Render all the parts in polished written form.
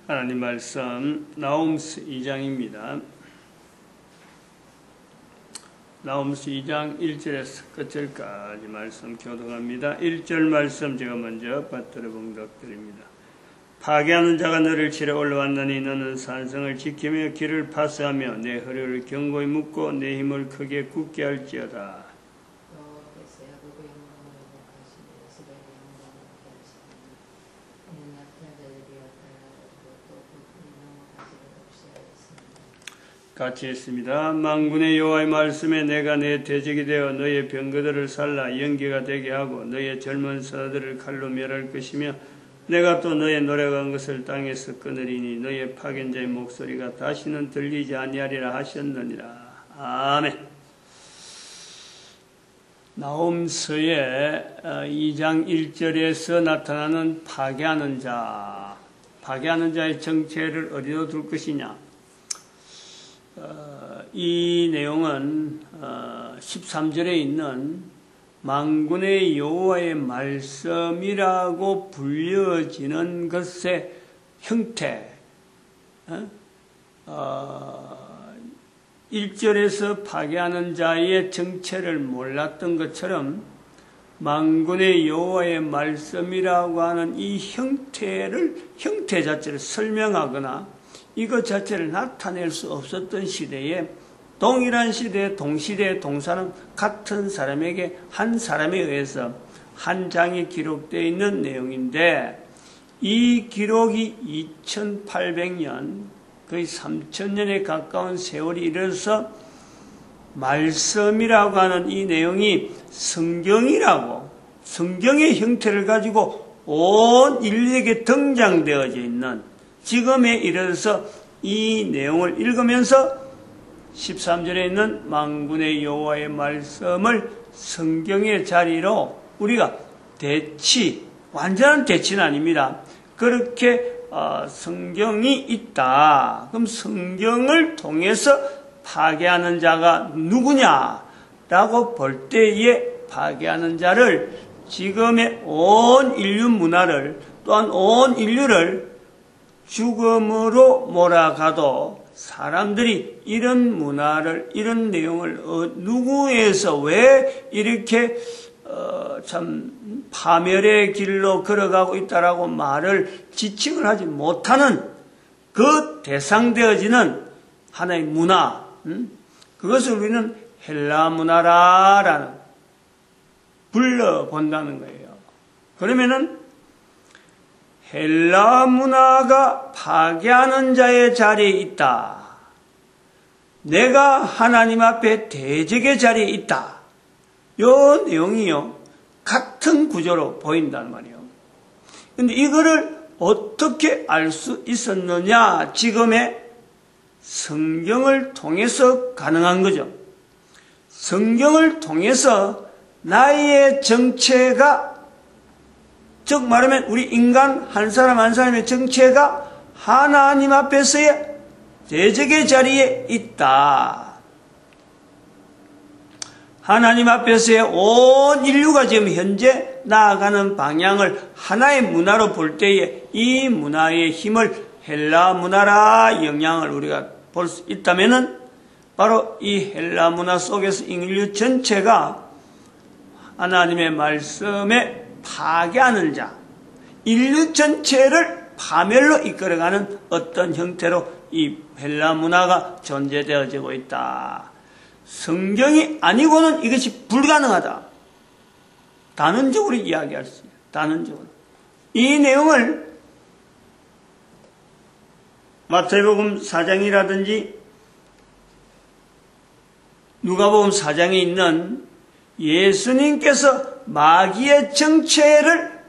하나님 말씀 나홈스 2장입니다. 나홈스 2장 1절에서 끝절까지 말씀 교독합니다. 1절 말씀 제가 먼저 받들어 봉독드립니다. 파괴하는 자가 너를 치러 올라왔나니 너는 산성을 지키며 길을 파스하며 내 허리를 견고히 묶고 내 힘을 크게 굳게 할지어다. 같이 했습니다. 만군의 여호와의 말씀에 내가 내 대적이 되어 너의 병거들을 살라 연기가 되게 하고 너의 젊은 서들을 칼로 멸할 것이며 내가 또 너의 노래한 것을 땅에서 끊으리니 너의 파견자의 목소리가 다시는 들리지 아니하리라 하셨느니라. 아멘. 나홈스의 2장 1절에서 나타나는 파괴하는 자, 파괴하는 자의 정체를 어디로 둘 것이냐. 이 내용은 13절에 있는 만군의 여호와의 말씀이라고 불려지는 것의 형태, 1절에서 파괴하는 자의 정체를 몰랐던 것처럼 만군의 여호와의 말씀이라고 하는 이 형태 자체를 설명하거나 이것 자체를 나타낼 수 없었던 시대에 동일한 시대, 동시대, 동사는 같은 사람에게 한 사람에 의해서 한 장이 기록되어 있는 내용인데 이 기록이 2800년, 거의 3000년에 가까운 세월이 이르러서 말씀이라고 하는 이 내용이 성경이라고 성경의 형태를 가지고 온 인류에게 등장되어져 있는 지금에 이르러서 이 내용을 읽으면서 13절에 있는 만군의 여호와의 말씀을 성경의 자리로 우리가 완전한 대치는 아닙니다. 그렇게 성경이 있다. 그럼 성경을 통해서 파괴하는 자가 누구냐라고 볼 때에 파괴하는 자를 지금의 온 인류 문화를 또한 온 인류를 죽음으로 몰아가도 사람들이 이런 문화를, 이런 내용을 누구에서 왜 이렇게 참 파멸의 길로 걸어가고 있다라고 말을 지칭을 하지 못하는 그 대상되어지는 하나의 문화, 그것을 우리는 헬라 문화라는 불러본다는 거예요. 그러면은 헬라 문화가 파괴하는 자의 자리에 있다. 내가 하나님 앞에 대적의 자리에 있다. 이 내용이요, 같은 구조로 보인단 말이에요. 근데 이거를 어떻게 알 수 있었느냐? 지금의 성경을 통해서 가능한 거죠. 성경을 통해서 나의 정체가, 즉 말하면 우리 인간 한 사람 한 사람의 정체가 하나님 앞에서의 대적의 자리에 있다. 하나님 앞에서의 온 인류가 지금 현재 나아가는 방향을 하나의 문화로 볼 때에 이 문화의 힘을 헬라 문화라 영향을 우리가 볼 수 있다면은 바로 이 헬라 문화 속에서 인류 전체가 하나님의 말씀에 파괴하는 자, 인류 전체를 파멸로 이끌어가는 어떤 형태로 이 헬라 문화가 존재되어지고 있다. 성경이 아니고는 이것이 불가능하다. 단언적으로 이야기할 수 있어요. 단언적으로. 이 내용을 마태복음 4장이라든지 누가복음 4장에 있는 예수님께서 마귀의 정체를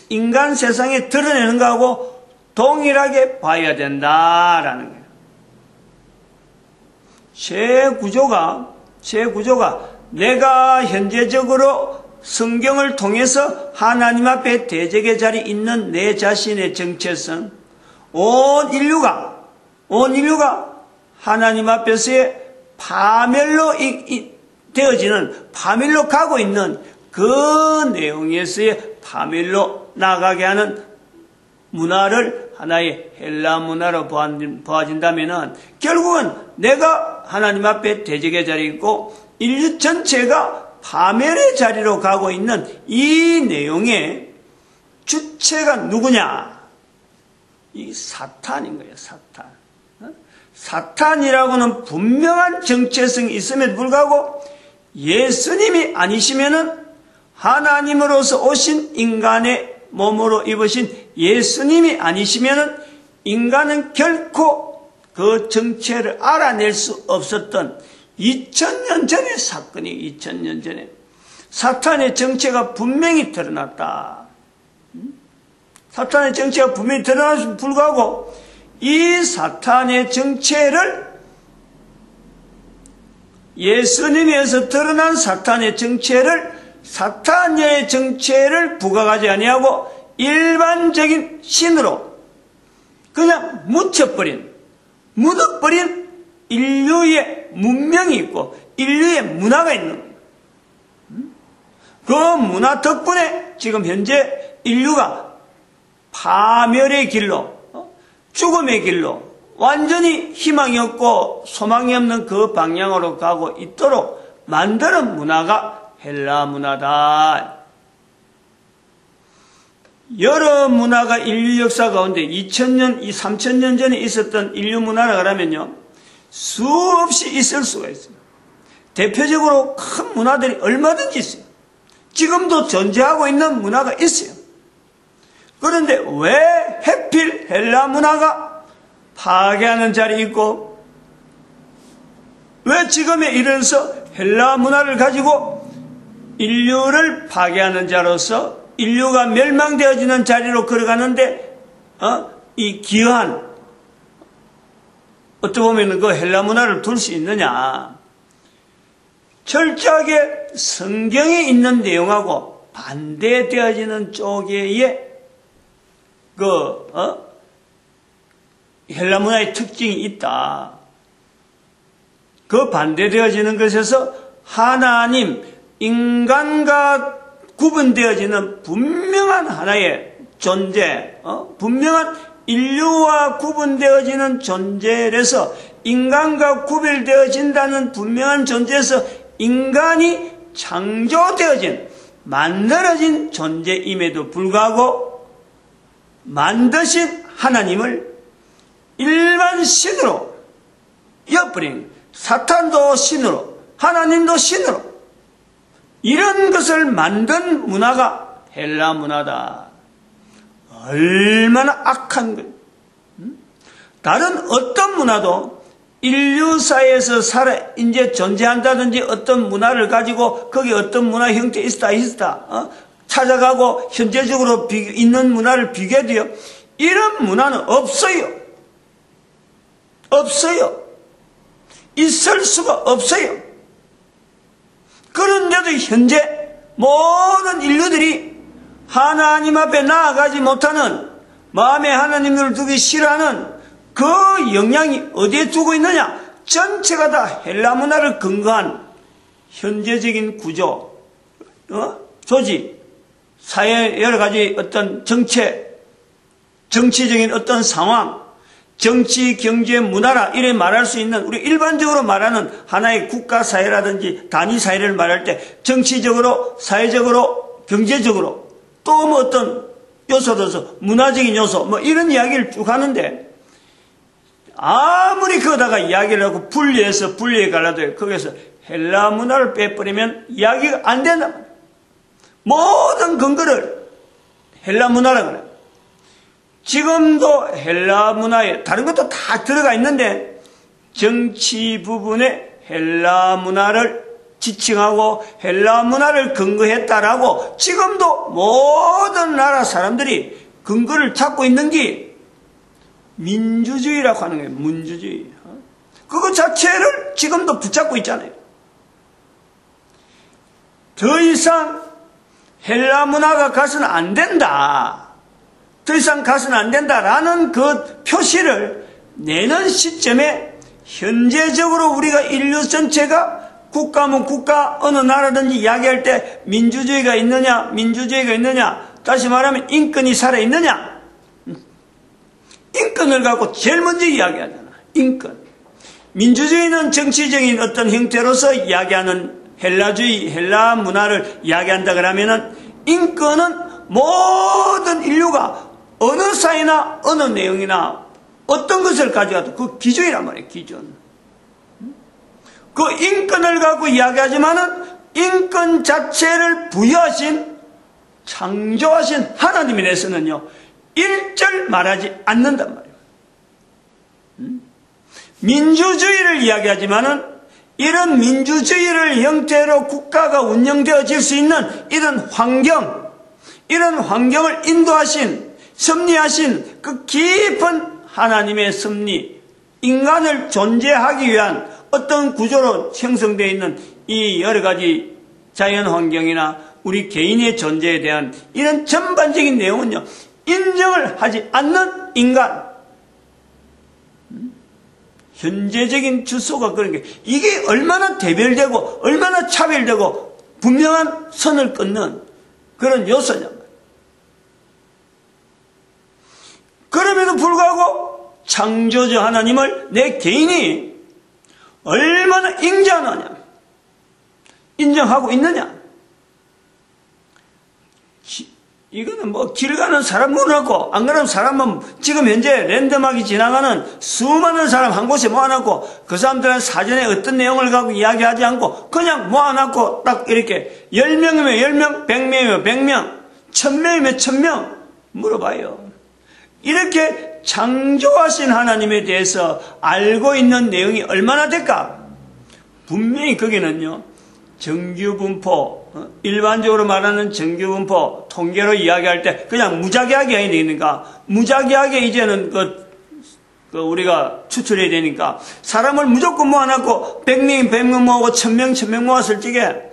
인간 세상에 드러내는 것하고 동일하게 봐야 된다라는 거예요. 제 구조가 내가 현재적으로 성경을 통해서 하나님 앞에 대적의 자리에 있는 내 자신의 정체성, 온 인류가 하나님 앞에서의 파멸로 되어지는, 파멸로 가고 있는 그 내용에서의 파멸로 나가게 하는 문화를 하나의 헬라 문화로 보아진다면은 결국은 내가 하나님 앞에 대적의 자리에 있고 인류 전체가 파멸의 자리로 가고 있는 이 내용의 주체가 누구냐? 이 사탄인 거예요, 사탄. 사탄이라고는 분명한 정체성이 있음에도 불구하고 예수님이 아니시면은 하나님으로서 오신 인간의 몸으로 입으신 예수님이 아니시면은 인간은 결코 그 정체를 알아낼 수 없었던 2000년 전의 사건이 2000년 전에 사탄의 정체가 분명히 드러났다. 사탄의 정체가 분명히 드러남에도 불구하고 이 사탄의 정체를 예수님에서 드러난 사탄의 정체를 부각하지 아니하고 일반적인 신으로 그냥 묻어버린 인류의 문명이 있고 인류의 문화가 있는 거예요. 그 문화 덕분에 지금 현재 인류가 파멸의 길로, 죽음의 길로 완전히 희망이 없고 소망이 없는 그 방향으로 가고 있도록 만드는 문화가 헬라 문화다. 여러 문화가 인류 역사 가운데 2000년, 3000년 전에 있었던 인류 문화라 그러면요, 수없이 있을 수가 있어요. 대표적으로 큰 문화들이 얼마든지 있어요. 지금도 존재하고 있는 문화가 있어요. 그런데 왜 하필 헬라 문화가 파괴하는 자리에 있고, 왜 지금에 이르러서 헬라 문화를 가지고 인류를 파괴하는 자로서 인류가 멸망되어지는 자리로 걸어가는데 이 기여한, 어떻게 보면 그 헬라 문화를 둘 수 있느냐. 철저하게 성경에 있는 내용하고 반대되어지는 쪽에 헬라 문화의 특징이 있다. 그 반대되어지는 것에서 하나님, 인간과 구분되어지는 분명한 하나의 존재, 분명한 인류와 구분되어지는 존재에서 인간과 구별되어진다는 분명한 존재에서 인간이 창조되어진, 만들어진 존재임에도 불구하고 만드신 하나님을 일반 신으로 엿버린, 사탄도 신으로, 하나님도 신으로, 이런 것을 만든 문화가 헬라 문화다. 얼마나 악한 것. 다른 어떤 문화도 인류사에서 이제 존재한다든지 어떤 문화를 가지고 거기 어떤 문화 형태 있다. 찾아가고 현재적으로 있는 문화를 비교해도요, 이런 문화는 없어요. 없어요. 있을 수가 없어요. 그런데도 현재 모든 인류들이 하나님 앞에 나아가지 못하는, 마음에 하나님을 두기 싫어하는 그 영향이 어디에 두고 있느냐? 전체가 다 헬라 문화를 근거한 현재적인 구조, 조직, 사회 여러 가지 어떤 정치적인 어떤 상황, 정치, 경제, 문화라 이래 말할 수 있는, 우리 일반적으로 말하는 하나의 국가 사회라든지 단위 사회를 말할 때 정치적으로, 사회적으로, 경제적으로 또 뭐 어떤 요소로서 문화적인 요소 뭐 이런 이야기를 쭉 하는데, 아무리 그거다가 이야기를 하고 분리해 가려도 거기서 헬라 문화를 빼버리면 이야기가 안 된다. 모든 근거를 헬라 문화라고 그래요. 지금도 헬라 문화에 다른 것도 다 들어가 있는데 정치 부분에 헬라 문화를 지칭하고 헬라 문화를 근거했다라고 지금도 모든 나라 사람들이 근거를 찾고 있는 게 민주주의라고 하는 거예요. 민주주의. 그거 자체를 지금도 붙잡고 있잖아요. 더 이상 헬라 문화가 가서는 안 된다. 더 이상 가서는 안 된다라는 그 표시를 내는 시점에 현재적으로 우리가 인류 전체가 국가면 국가, 어느 나라든지 이야기할 때 민주주의가 있느냐, 다시 말하면 인권이 살아있느냐, 인권을 갖고 제일 먼저 이야기하잖아. 인권. 민주주의는 정치적인 어떤 형태로서 이야기하는 헬라주의, 헬라 문화를 이야기한다 그러면은 인권은 모든 인류가 어느 사회나 어느 내용이나 어떤 것을 가져가도 그 기준이란 말이에요. 기준. 그 인권을 갖고 이야기하지만은 인권 자체를 부여하신 창조하신 하나님에 대해서는요 일절 말하지 않는단 말이에요. 민주주의를 이야기하지만은 이런 민주주의를 형태로 국가가 운영되어질 수 있는 이런 환경을 인도하신 섭리하신 그 깊은 하나님의 섭리, 인간을 존재하기 위한 어떤 구조로 형성되어 있는 이 여러 가지 자연 환경이나 우리 개인의 존재에 대한 이런 전반적인 내용은요 인정을 하지 않는 인간, 현재적인 주소가 그런 게 이게 얼마나 대별되고 얼마나 차별되고 분명한 선을 끊는 그런 요소냐. 그럼에도 불구하고 창조주 하나님을 내 개인이 얼마나 인정하느냐, 인정하고 있느냐. 이거는 뭐 길 가는 사람 모아놓고 안 그러면 사람은 지금 현재 랜덤하게 지나가는 수많은 사람 한 곳에 모아놓고 그 사람들은 사전에 어떤 내용을 갖고 이야기하지 않고 그냥 모아놓고 딱 이렇게 10명이면 10명, 100명이면 100명, 1000명이면 1000명 물어봐요. 이렇게 창조하신 하나님에 대해서 알고 있는 내용이 얼마나 될까? 분명히 거기는요 정규분포, 일반적으로 말하는 정규분포, 통계로 이야기할 때 그냥 무작위하게 해야 되니까, 무작위하게 이제는 우리가 추출해야 되니까, 사람을 무조건 모아놓고, 100명, 100명 모으고, 1000명, 1000명 모았을 적에,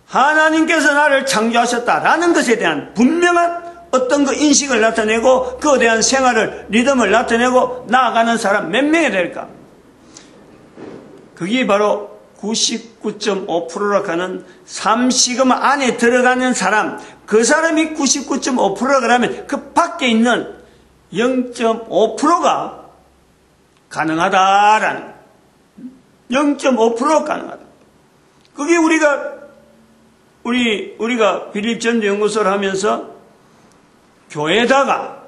하나님께서 나를 창조하셨다라는 것에 대한 분명한 어떤 그 인식을 나타내고, 그에 대한 생활을, 리듬을 나타내고, 나아가는 사람 몇 명이 될까? 그게 바로 99.5%라 하는 3시금 안에 들어가는 사람, 그 사람이 99.5%가 그러면 그 밖에 있는 0.5%가 가능하다라는 0.5%가 가능하다. 그게 우리가 필립 전도연구소를 하면서 교회다가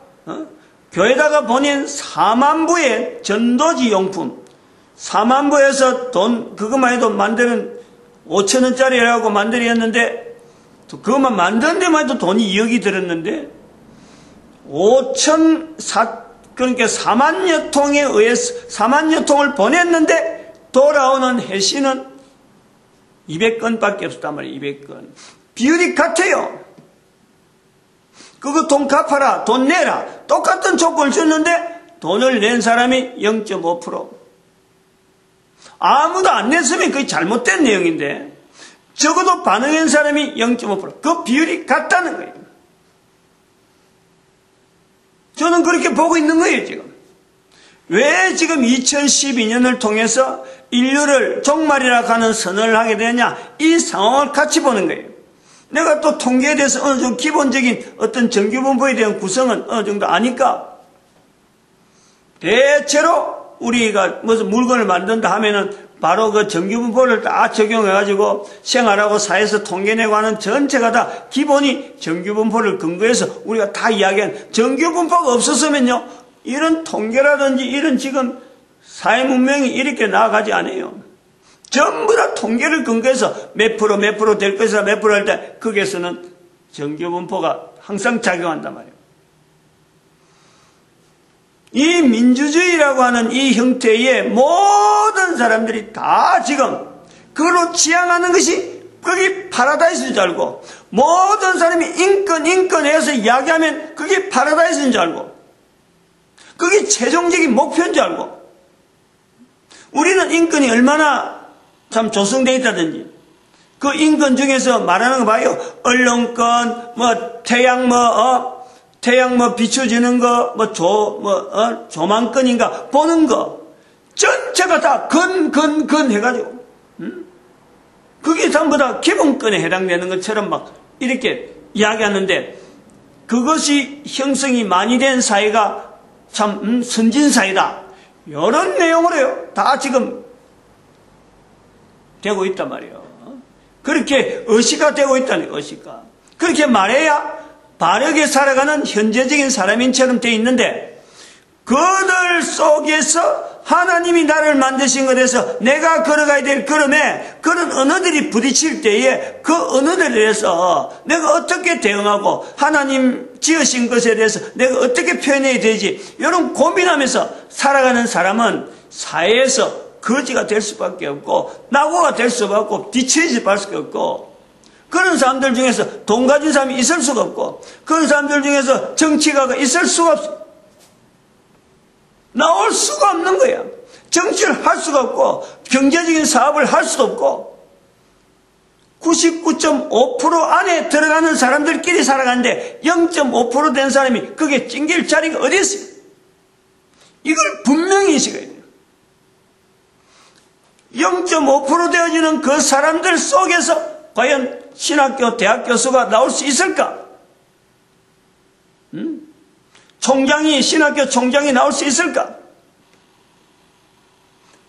보낸 4만 부의 전도지 용품, 4만 부에서 돈, 그것만 해도 만드는 5,000원짜리라고 만들었는데, 그것만 만드는 데만 해도 돈이 2억이 들었는데, 그러니까 4만여 통에 의해서, 4만여 통을 보냈는데, 돌아오는 해시는 200건밖에 없었단 말이에요, 200건. 비율이 같아요. 그거 돈 갚아라, 돈 내라. 똑같은 조건을 줬는데, 돈을 낸 사람이 0.5%. 아무도 안 냈으면 그게 잘못된 내용인데 적어도 반응한 사람이 0.5%. 그 비율이 같다는 거예요. 저는 그렇게 보고 있는 거예요. 지금 왜 지금 2012년을 통해서 인류를 종말이라 하는 선언을 하게 되냐, 이 상황을 같이 보는 거예요. 내가 또 통계에 대해서 어느 정도 기본적인 어떤 정규분포에 대한 구성은 어느 정도 아니까, 대체로 우리가 무슨 물건을 만든다 하면은 바로 그 정규분포를 다 적용해가지고 생활하고 사회에서 통계내고 하는 전체가 다 기본이 정규분포를 근거해서 우리가 다 이야기한, 정규분포가 없었으면요 이런 통계라든지 이런 지금 사회 문명이 이렇게 나아가지 않아요. 전부 다 통계를 근거해서 몇 프로 될 것이라 몇 프로 할 때 거기에서는 정규분포가 항상 작용한단 말이에요. 이 민주주의라고 하는 이 형태의 모든 사람들이 다 지금 그걸로 지향하는 것이 그게 파라다이스인 줄 알고, 모든 사람이 인권해서 이야기하면 그게 파라다이스인 줄 알고, 그게 최종적인 목표인 줄 알고, 우리는 인권이 얼마나 참 조성되어 있다든지, 그 인권 중에서 말하는 거 봐요. 언론권, 태양 비춰주는 거, 조망권인가, 보는 거, 전체가 다 해가지고, 그게 전부 다 기본권에 해당되는 것처럼 막, 이렇게 이야기하는데, 그것이 형성이 많이 된 사회가 참 선진사이다. 이런 내용으로요 다 지금 되고 있단 말이에요. 그렇게 의식화 되고 있다는 거예요. 의식화. 그렇게 말해야 바르게 살아가는 현재적인 사람인처럼 돼 있는데 그들 속에서 하나님이 나를 만드신 것에서 내가 걸어가야 될 걸음에 그런 언어들이 부딪힐 때에 그 언어들에 대해서 내가 어떻게 대응하고 하나님 지으신 것에 대해서 내가 어떻게 표현해야 되지 이런 고민하면서 살아가는 사람은 사회에서 거지가 될 수밖에 없고 낙오가 될 수밖에 없고 뒤처질 수밖에 없고 그런 사람들 중에서 돈 가진 사람이 있을 수가 없고 그런 사람들 중에서 정치가가 있을 수가 없어. 나올 수가 없는 거야. 정치를 할 수가 없고 경제적인 사업을 할 수도 없고 99.5% 안에 들어가는 사람들끼리 살아가는데 0.5% 된 사람이 그게 찡길 자리가 어디 있어요? 이걸 분명히 인식해야 돼요. 0.5% 되어지는 그 사람들 속에서 과연 신학교, 대학 교수가 나올 수 있을까? 신학교 총장이 나올 수 있을까?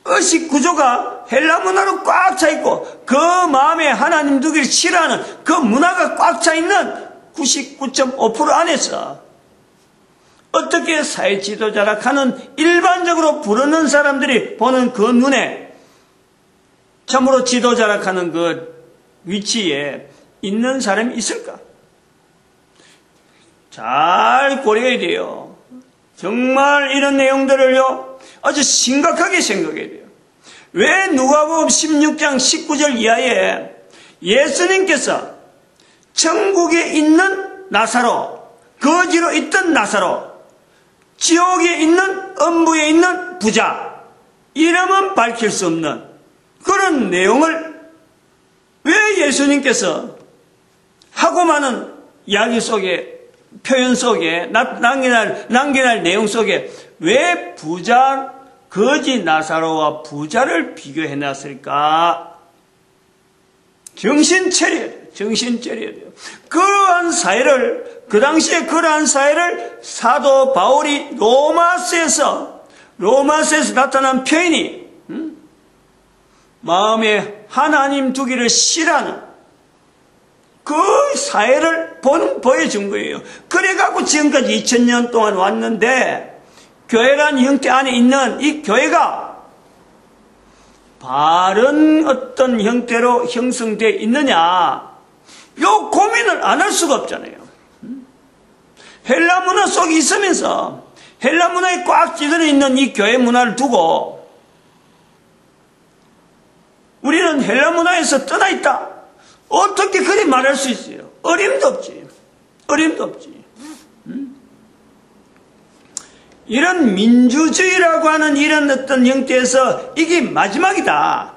의식 구조가 헬라 문화로 꽉 차 있고 그 마음에 하나님 두기를 싫어하는 그 문화가 꽉 차 있는 99.5% 안에서 어떻게 사회 지도자라 하는 일반적으로 부르는 사람들이 보는 그 눈에 참으로 지도자라 하는 그 위치에 있는 사람이 있을까? 잘 고려해야 돼요. 정말 이런 내용들을요 아주 심각하게 생각해야 돼요. 왜 누가복음 16장 19절 이하에 예수님께서 천국에 있는 나사로, 거지로 있던 나사로, 지옥에 있는 음부에 있는 부자, 이름은 밝힐 수 없는 그런 내용을 왜 예수님께서 하고 많은 이야기 속에 표현 속에 남겨날 내용 속에 왜 부자 거지 나사로와 부자를 비교해 놨을까? 정신 차려야 돼요. 그러한 사회를 그 당시에 그러한 사회를 사도 바울이 로마서에서 나타난 표현이 마음에 하나님 두기를 싫어하는 그 사회를 보여준 거예요. 그래갖고 지금까지 2000년 동안 왔는데 교회라는 형태 안에 있는 이 교회가 바른 어떤 형태로 형성되어 있느냐 요 고민을 안 할 수가 없잖아요. 헬라 문화 속에 있으면서 헬라 문화에 꽉 찌들어 있는 이 교회 문화를 두고 우리는 헬라 문화에서 떠나 있다. 어떻게 그리 말할 수 있어요? 어림도 없지. 이런 민주주의라고 하는 이런 어떤 형태에서 이게 마지막이다.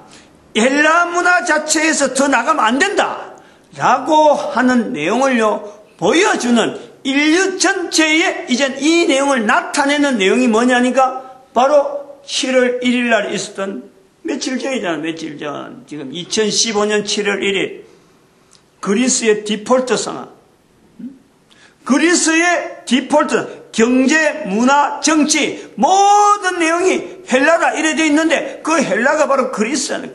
헬라 문화 자체에서 더 나가면 안 된다. 라고 하는 내용을요, 보여주는 인류 전체에 이젠 이 내용을 나타내는 내용이 뭐냐니까 바로 7월 1일 날 있었던 며칠 전이잖아. 며칠 전. 지금 2015년 7월 1일. 그리스의 디폴트 상황. 그리스의 디폴트, 경제, 문화, 정치 모든 내용이 헬라다 이래 돼 있는데 그 헬라가 바로 그리스잖아요.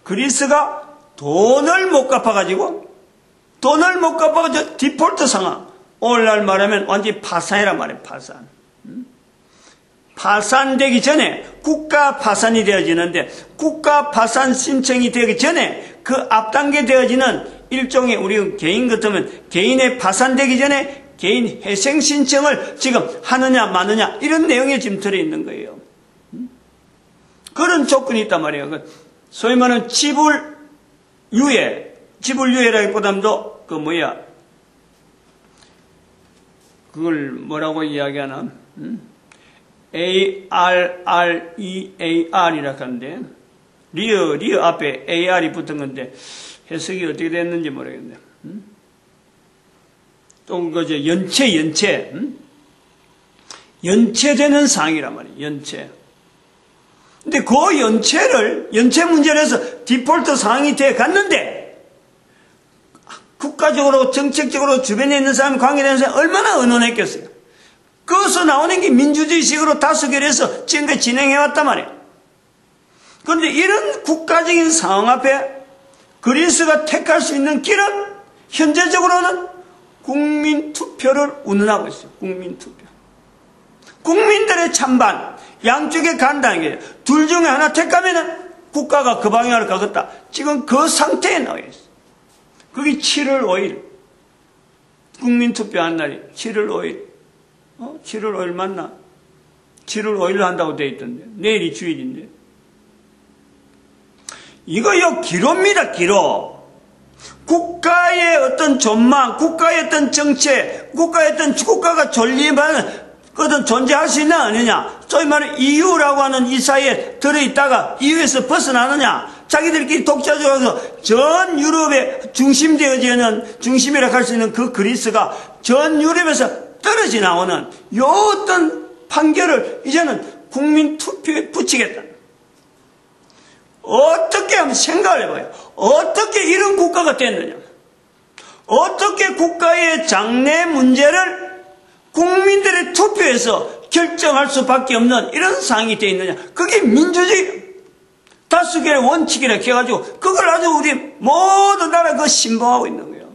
그리스가 돈을 못 갚아가지고 디폴트 상황. 오늘날 말하면 완전히 파산이란 말이에요. 파산되기 전에 국가 파산이 되어지는데 국가 파산 신청이 되기 전에 그 앞단계 되어지는 일종의 우리 개인 같으면 개인의 파산되기 전에 개인 회생 신청을 지금 하느냐 마느냐 이런 내용이 지금 들어있는 거예요. 그런 조건이 있단 말이에요. 소위 말하는 지불유예라기보다도 그걸 뭐라고 이야기하나? ARREAR이라고 하는데 리어 앞에 AR이 붙은 건데 해석이 어떻게 됐는지 모르겠네. 또 그저 연체되는 상이란 말이에요. 연체. 근데 그 연체 문제를 해서 디폴트 상황이 돼 갔는데 국가적으로 정책적으로 주변에 있는 사람 관계되는 사람 얼마나 의논했겠어요. 거기서 나오는 게 민주주의식으로 다수결해서 지금까지 진행해왔단 말이에요. 그런데 이런 국가적인 상황 앞에 그리스가 택할 수 있는 길은 현재적으로는 국민투표를 운운하고 있어요. 국민투표. 국민들의 찬반, 양쪽에 간다는 게 둘 중에 하나 택하면은 국가가 그 방향으로 가겠다. 지금 그 상태에 나와 있어요. 그게 7월 5일. 국민투표 한 날이 7월 5일. 7월 5일 맞나? 7월 5일로 한다고 돼 있던데. 내일이 주일인데. 이거요, 기로입니다, 기로. 국가의 어떤 전망, 국가의 어떤 정책, 국가가 존립하는, 그것은 존재할 수 있나, 아니냐. 소위 말하는 EU라고 하는 이 사이에 들어있다가 EU에서 벗어나느냐. 자기들끼리 독자적으로 전 유럽에 중심이라고 할 수 있는 그 그리스가 전 유럽에서 떨어져 나오는 요 어떤 판결을 이제는 국민 투표에 붙이겠다. 어떻게 한번 생각을 해봐요. 어떻게 이런 국가가 됐느냐. 어떻게 국가의 장래 문제를 국민들의 투표에서 결정할 수밖에 없는 이런 상황이 되어 있느냐. 그게 민주주의 다수결의 원칙이라 해가지고 그걸 아주 우리 모든 나라 그 신봉하고 있는 거예요.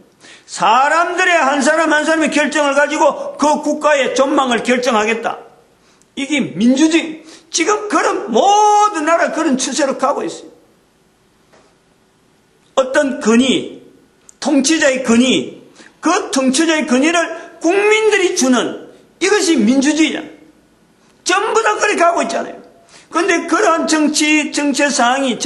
사람들의 한 사람 한 사람의 결정을 가지고 그 국가의 전망을 결정하겠다. 이게 민주주의. 지금 그런 모든 나라 그런 추세로 가고 있어요. 어떤 권위, 통치자의 권위, 그 통치자의 권위를 국민들이 주는 이것이 민주주의잖아요. 전부 다 그렇게 가고 있잖아요. 그런데 그러한 정치 상황이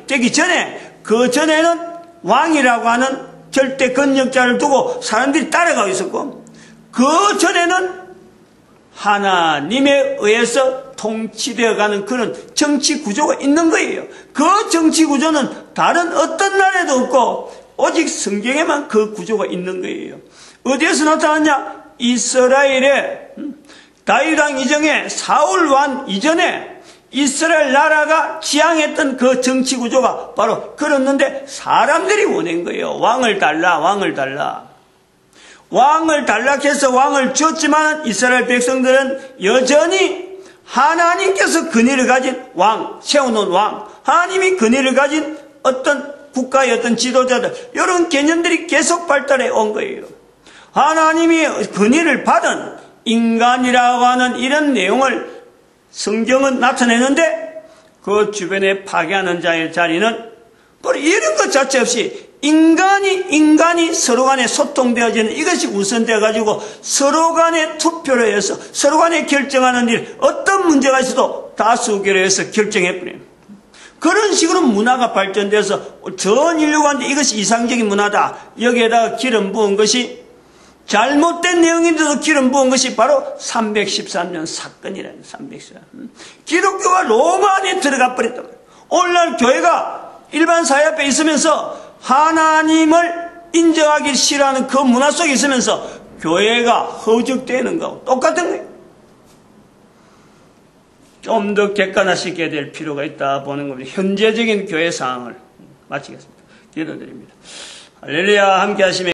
되기 전에, 그 전에는 왕이라고 하는 절대 권력자를 두고 사람들이 따라가고 있었고, 그 전에는 하나님에 의해서 통치되어 가는 그런 정치 구조가 있는 거예요. 그 정치 구조는 다른 어떤 나라에도 없고 오직 성경에만 그 구조가 있는 거예요. 어디에서 나타났냐? 이스라엘의 다윗왕 이전에 사울 왕 이전에 이스라엘 나라가 지향했던 그 정치 구조가 바로 그렇는데 사람들이 원한 거예요. 왕을 달라. 왕을 달라해서 왕을 줬지만 이스라엘 백성들은 여전히 하나님께서 권위를 가진 왕, 세워놓은 왕, 하나님이 권위를 가진 어떤 국가의 어떤 지도자들, 이런 개념들이 계속 발달해 온 거예요. 하나님이 권위를 받은 인간이라고 하는 이런 내용을 성경은 나타내는데 그 주변에 파괴하는 자의 자리는 바로 이런 것 자체 없이 인간이 서로 간에 소통되어지는 이것이 우선되어 가지고 서로 간에 투표를 해서 서로 간에 결정하는 일, 어떤 문제가 있어도 다수결해서 결정해버려요. 그런 식으로 문화가 발전돼서 전 인류가 하는데 이것이 이상적인 문화다. 여기에다가 기름 부은 것이 잘못된 내용인데도 기름 부은 것이 바로 313년 사건이라는 313. 기독교가 로마 안에 들어가 버렸단 말이에요. 오늘날 교회가 일반 사회 앞에 있으면서 하나님을 인정하기 싫어하는 그 문화 속에 있으면서 교회가 허죽되는 거하고 똑같은 거예요. 좀 더 객관화시켜야 될 필요가 있다 보는 겁니다. 현재적인 교회 상황을 마치겠습니다. 기도드립니다. 할렐루야. 함께 하시면